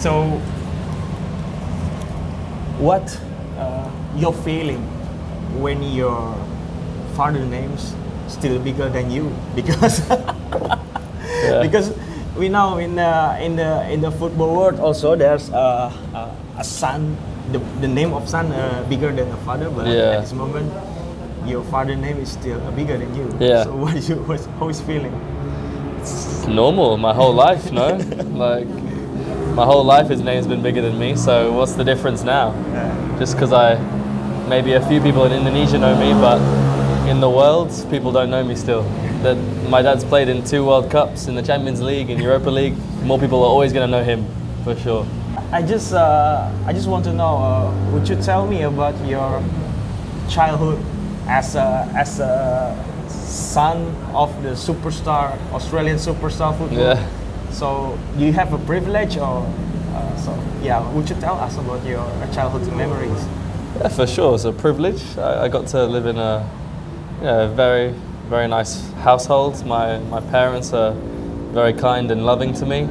So, what you're feeling when your father name's still bigger than you? Because because we know in the football world also there's a son, the name of son bigger than the father, but at this moment your father name is still bigger than you. Yeah. So how is feeling? It's normal. My whole life, no? Like, my whole life his name's been bigger than me, so what's the difference now? Just because maybe a few people in Indonesia know me, but in the world, people don't know me still. That my dad's played in 2 World Cups, in the Champions League, in Europa League. More people are always going to know him, for sure. I just want to know, would you tell me about your childhood as a son of the superstar, Australian superstar football? Yeah. So do you have a privilege, or would you tell us about your childhood memories? Yeah, for sure. It's a privilege. I got to live in a very, very nice household. My parents are very kind and loving to me.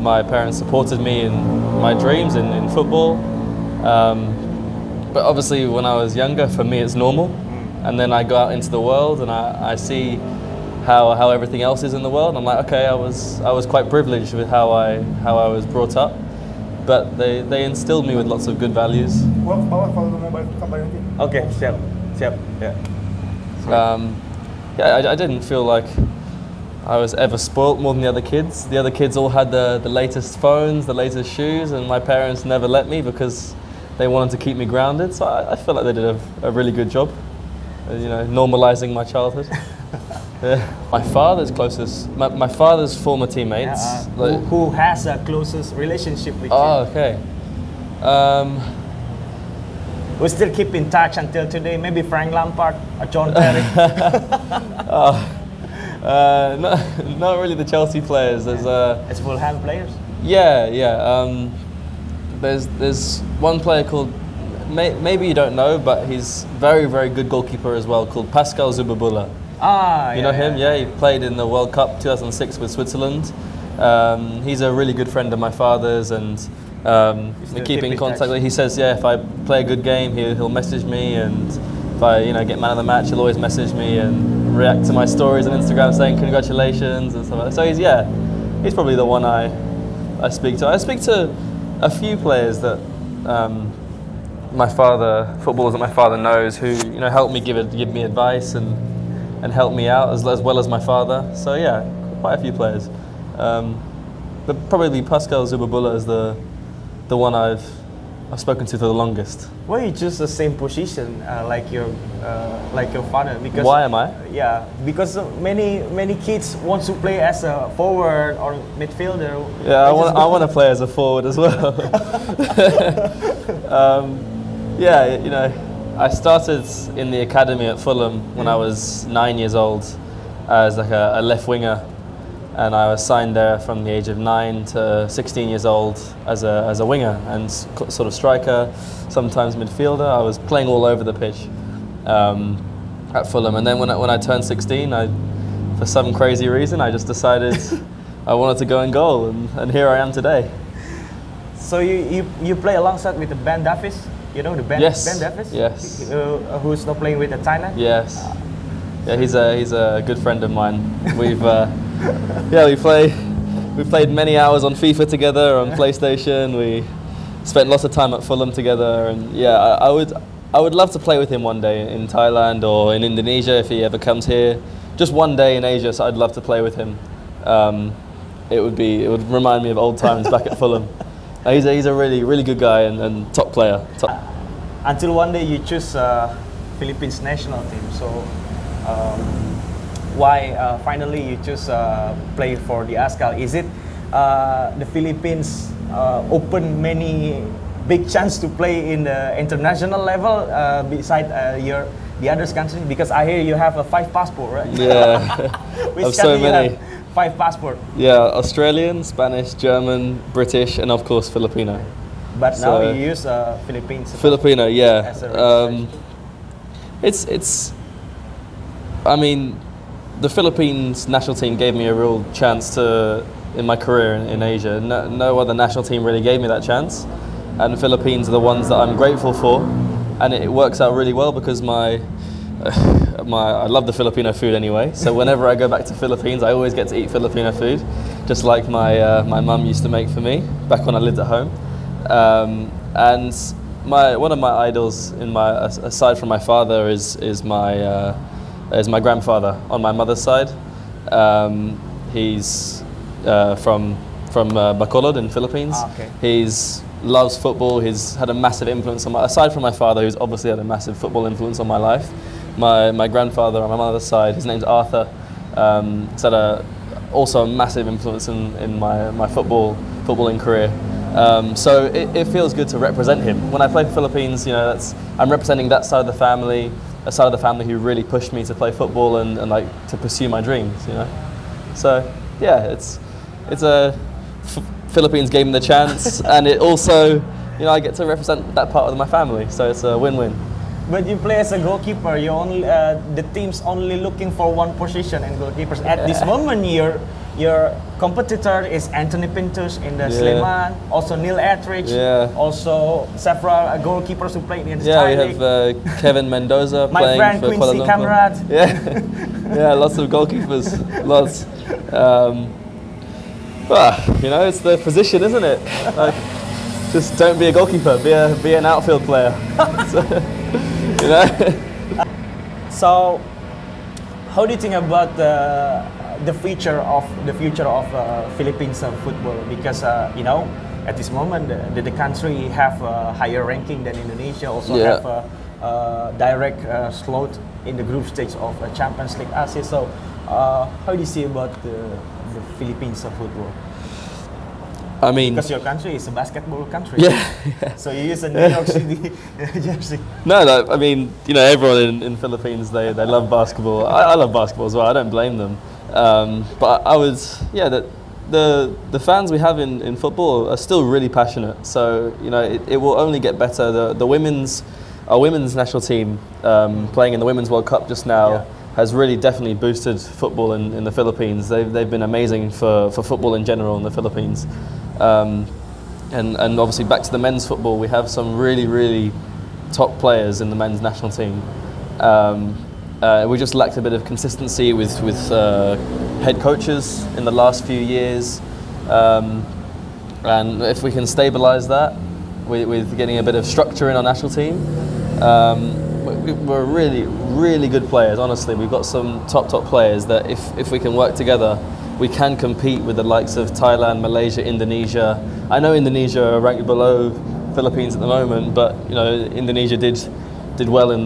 My parents supported me in my dreams in football. But obviously when I was younger, for me it's normal. And then I go out into the world and I see how everything else is in the world. I'm like, okay, I was quite privileged with how I was brought up. But they instilled me with lots of good values. Okay, siap, yeah. I didn't feel like I was ever spoilt more than the other kids. The other kids all had the latest phones, the latest shoes, and my parents never let me because they wanted to keep me grounded. So I feel like they did a really good job, normalizing my childhood. Yeah. My father's former teammates. Who has a closest relationship with you? Oh, okay. We still keep in touch until today. Maybe Frank Lampard or John Terry. Not really the Chelsea players. It's Fulham players. Yeah. There's one player called, maybe you don't know, but he's very, very good goalkeeper as well, called Pascal Zubabula. You know him? Yeah, he played in the World Cup 2006 with Switzerland. He's a really good friend of my father's, and we keep in contact. He says, if I play a good game, he'll message me, and if I get man of the match, he'll always message me and react to my stories on Instagram saying congratulations and stuff like that. So he's probably the one I speak to. I speak to a few players that footballers that my father knows, who help me, give me advice and help me out as well as my father. So quite a few players. But probably Pascal Zubabula is the one I've spoken to for the longest. Why you choose the same position like your father? Because why am I? Yeah, because many kids want to play as a forward or midfielder. Yeah, I want to play as a forward as well. I started in the academy at Fulham when I was 9 years old as like a left winger, and I was signed there from the age of 9 to 16 years old as a winger and sort of striker, sometimes midfielder. I was playing all over the pitch at Fulham, and then when I turned 16, for some crazy reason, I just decided I wanted to go in goal, and here I am today. So you play alongside with Ben Davies? You know Ben Davies? Yes. Who's now playing with Thailand? Yes. Yeah, he's a good friend of mine. We've we played many hours on FIFA together on PlayStation. We spent lots of time at Fulham together, and I would love to play with him one day in Thailand or in Indonesia if he ever comes here. Just one day in Asia, so I'd love to play with him. It would remind me of old times back at Fulham. He's a really, really good guy and top player. Until one day you choose Philippines national team. So why finally you choose play for the ASCAL? Is it the Philippines open many big chance to play in the international level beside the other countries? Because I hear you have a 5 passport, right? Yeah, Which so many. 5 passport. Yeah, Australian, Spanish, German, British, and of course Filipino. But now you use Philippines. Filipino, yeah. As a it's. I mean, the Philippines national team gave me a real chance to in my career in Asia. No other national team really gave me that chance, and the Philippines are the ones that I'm grateful for, and it works out really well because I love the Filipino food anyway. So whenever I go back to Philippines, I always get to eat Filipino food, just like my mum used to make for me back when I lived at home. And one of my idols aside from my father is my grandfather on my mother's side. He's from Bacolod in Philippines. Okay. He's loves football. He's had a massive influence on aside from my father, who's obviously had a massive football influence on my life. My grandfather on my mother's side, his name's Arthur. He's had also a massive influence in my footballing career. So it feels good to represent him. When I play for Philippines, I'm representing that side of the family, a side of the family who really pushed me to play football and like to pursue my dreams. So yeah, it's a Philippines gave me the chance, and it also, I get to represent that part of my family. So it's a win-win. But you play as a goalkeeper. You only the team's only looking for one position in goalkeepers. At this moment, your competitor is Anthony Pintus in the Sleman, also Neil Ettridge, also several goalkeepers who played in the Thai we League. have Kevin Mendoza My playing friend for Kuala Quincy Lumpur. Kamrat. Yeah, lots of goalkeepers, lots. It's the position, isn't it? Like, just don't be a goalkeeper, be an outfield player. So, how do you think about the future of Philippines football? Because at this moment the country have a higher ranking than Indonesia. Also have a direct slot in the group stage of Champions League Asia. So, how do you see about the Philippines football? I mean, because your country is a basketball country. Yeah. So you use a New York City jersey. No, I mean, everyone in Philippines, they love basketball. I love basketball as well. I don't blame them. But I would, the fans we have in football are still really passionate. So it will only get better. Our women's national team playing in the Women's World Cup just now has really definitely boosted football in the Philippines. They've been amazing for football in general in the Philippines. And obviously back to the men's football, we have some really, really top players in the men's national team. We just lacked a bit of consistency with head coaches in the last few years. And if we can stabilise that with getting a bit of structure in our national team, we're really, really good players. Honestly, we've got some top players that if we can work together, we can compete with the likes of Thailand, Malaysia, Indonesia. I know Indonesia are ranked below Philippines at the moment, but Indonesia did well in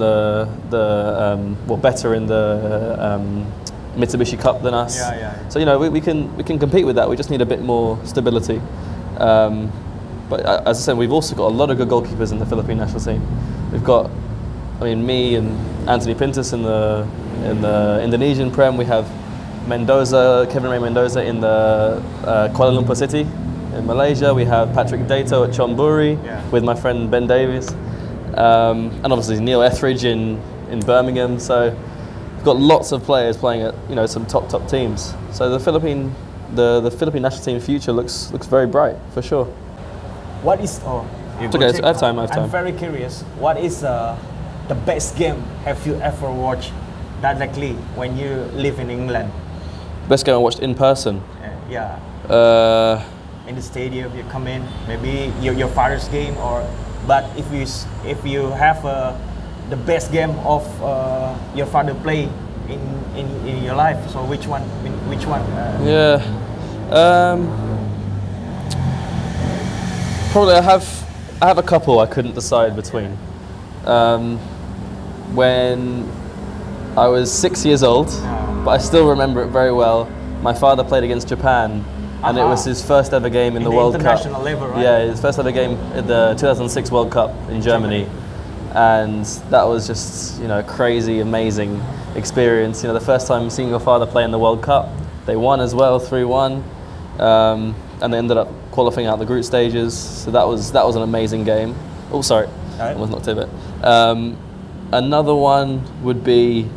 better in the Mitsubishi Cup than us. So we can compete with that. We just need a bit more stability. But as I said, we've also got a lot of good goalkeepers in the Philippine national team. We've got, me and Anthony Pintus in the Indonesian Prem. We have Kevin Ray Mendoza in the Kuala Lumpur City in Malaysia. We have Patrick Dato at Chonburi with my friend Ben Davies, and obviously Neil Etheridge in Birmingham. So we've got lots of players playing at some top teams. So the Philippine national team future looks very bright for sure. What is it's okay, I have time. I'm very curious. What is the best game have you ever watched directly when you live in England? Best game I watched in person? In the stadium, you come in, maybe your father's game, but if you have the best game of your father play in your life, so which one? Probably I have a couple I couldn't decide between. When I was 6 years old, but I still remember it very well. My father played against Japan, and it was his first ever game in the World Cup. International level, right? Yeah, his first ever game at the 2006 World Cup in Germany. And that was just crazy, amazing experience. The first time seeing your father play in the World Cup. They won as well, 3-1, and they ended up qualifying out the group stages. So that was an amazing game. Oh, sorry, I was knocked a bit. Another one would be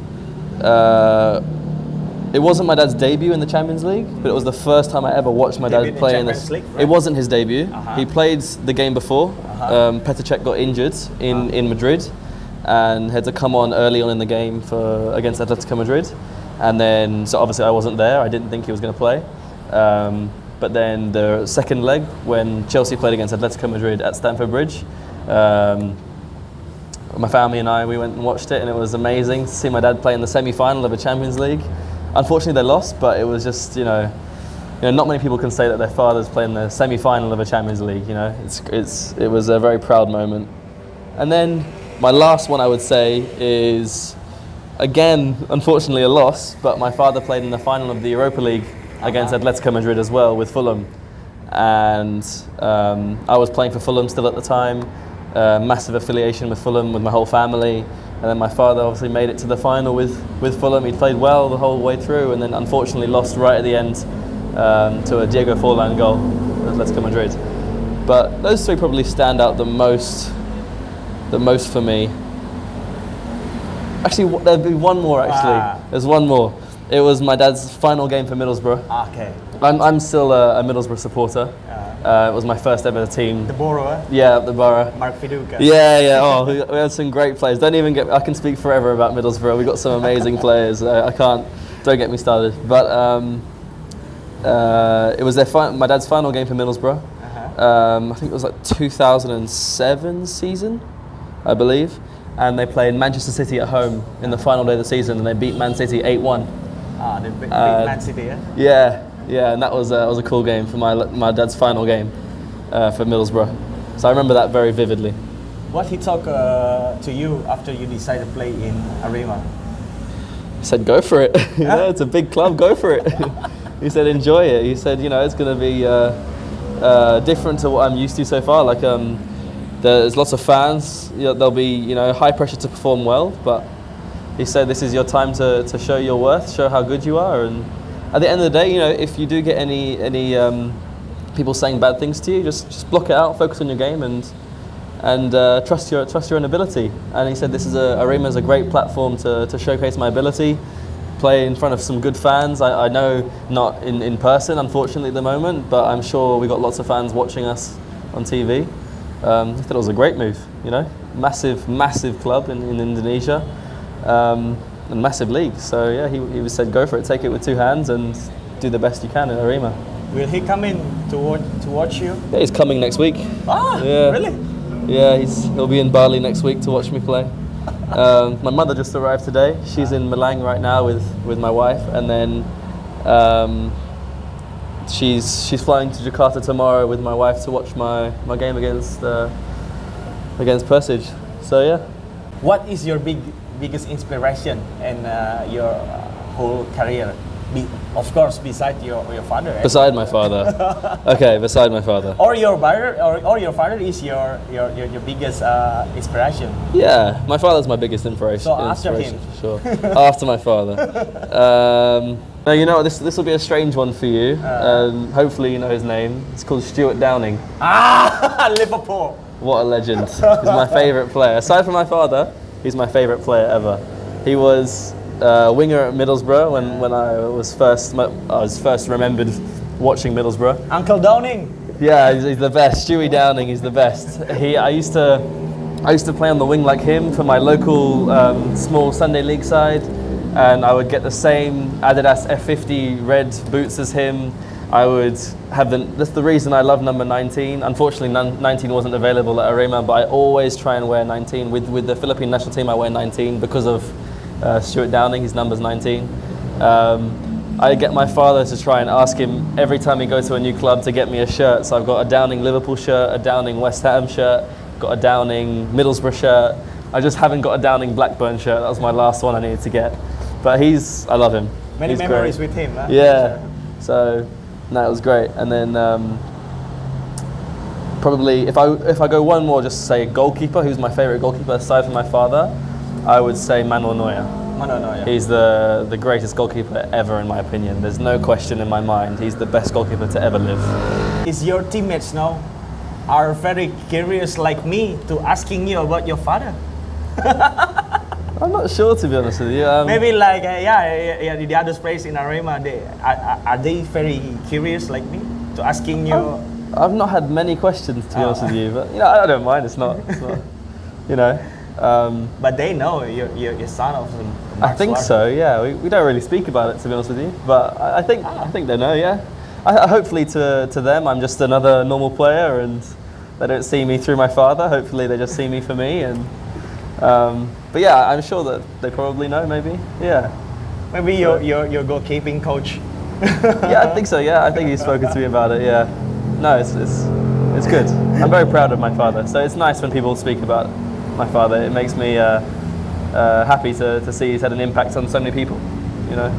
It wasn't my dad's debut in the Champions League, but it was the first time I ever watched my dad play in this. League, right? It wasn't his debut. He played the game before. Petr Cech got injured in Madrid and had to come on early on in the game against Atletico Madrid. And then, so obviously I wasn't there. I didn't think he was going to play. But then the second leg, when Chelsea played against Atletico Madrid at Stamford Bridge, my family and I, we went and watched it, and it was amazing to see my dad play in the semi-final of a Champions League. Unfortunately, they lost, but it was just, not many people can say that their fathers play in the semi-final of a Champions League. It was a very proud moment. And then my last one, I would say, is again, unfortunately, a loss. But my father played in the final of the Europa League against Atletico Madrid as well with Fulham, and I was playing for Fulham still at the time. Massive affiliation with Fulham with my whole family, and then my father obviously made it to the final with Fulham. He played well the whole way through, and then unfortunately lost right at the end to a Diego Forlan goal at Atletico Madrid. But those three probably stand out the most for me. Actually, there'd be one more. There's one more. It was my dad's final game for Middlesbrough. Okay. I'm still a Middlesbrough supporter. It was my first ever team. The Borough? Yeah, the Borough. Mark Viduka. Yeah. Oh, we had some great players. I can speak forever about Middlesbrough. We got some amazing players. Don't get me started. But it was my dad's final game for Middlesbrough. I think it was like 2007 season, I believe. And they played Manchester City at home in the final day of the season, and they beat Man City 8-1. They beat Man City, Yeah, and that was a cool game for my dad's final game for Middlesbrough. So I remember that very vividly. What he talked to you after you decided to play in Arema? He said, "Go for it. It's a big club. Go for it." He said, "Enjoy it." He said, "It's going to be different to what I'm used to so far. Like there's lots of fans. There'll be high pressure to perform well, but." He said, "This is your time to show your worth, show how good you are, and at the end of the day, if you do get any people saying bad things to you, just block it out, focus on your game, and trust your own ability." And he said, Arema is a great platform to showcase my ability, play in front of some good fans. I know not in person, unfortunately, at the moment, but I'm sure we got lots of fans watching us on TV. I thought it was a great move. Massive club in Indonesia. And massive league, so yeah, he said go for it, take it with two hands, and do the best you can in Arema. Will he come in to watch you? Yeah, he's coming next week. Yeah. Really? Yeah, he'll be in Bali next week to watch me play. My mother just arrived today. She's in Malang right now with my wife, and then she's flying to Jakarta tomorrow with my wife to watch my game against Persij. So yeah. What is your biggest inspiration in your whole career? Of course, beside your father. Beside my father. Okay, beside my father. Or your brother, or your father is your biggest inspiration. Yeah, my father's my biggest inspiration. So after him, for sure. After my father. Now this will be a strange one for you. Hopefully you know his name. It's called Stuart Downing. Liverpool. What a legend! He's my favourite player. Aside from my father, he's my favourite player ever. He was winger at Middlesbrough when I was first remembered watching Middlesbrough. Uncle Downing. Yeah, he's the best. Stewie Downing, he's the best. I used to play on the wing like him for my local small Sunday league side, and I would get the same Adidas F50 red boots as him. I would have that's the reason I love number 19. Unfortunately, 19 wasn't available at Arema, but I always try and wear 19. With the Philippine national team, I wear 19 because of Stuart Downing. His number's 19. I get my father to try and ask him every time he goes to a new club to get me a shirt. So I've got a Downing Liverpool shirt, a Downing West Ham shirt, got a Downing Middlesbrough shirt. I just haven't got a Downing Blackburn shirt. That was my last one I needed to get. But I love him. Many memories with him, huh? Yeah. So. No, it was great. And then probably if I go one more, just say goalkeeper. Who's my favourite goalkeeper aside from my father? I would say Manuel Neuer. He's the greatest goalkeeper ever, in my opinion. There's no question in my mind. He's the best goalkeeper to ever live. Is your teammates now are very curious like me to asking you about your father? I'm not sure, to be honest with you. Maybe like the other players in Arema, are they very curious like me to asking you? I've not had many questions, to be honest with you, but I don't mind. It's not you know. But they know you're son of some. I think so. Yeah, we don't really speak about it, to be honest with you, but I think they know. Yeah, hopefully to them, I'm just another normal player, and they don't see me through my father. Hopefully, they just see me for me, and but yeah, I'm sure that they probably know. Maybe, yeah. Maybe your goalkeeping coach. Yeah, I think so. Yeah, I think he's spoken to me about it. Yeah, no, it's good. I'm very proud of my father, so it's nice when people speak about my father. It makes me happy to see he's had an impact on so many people. You know.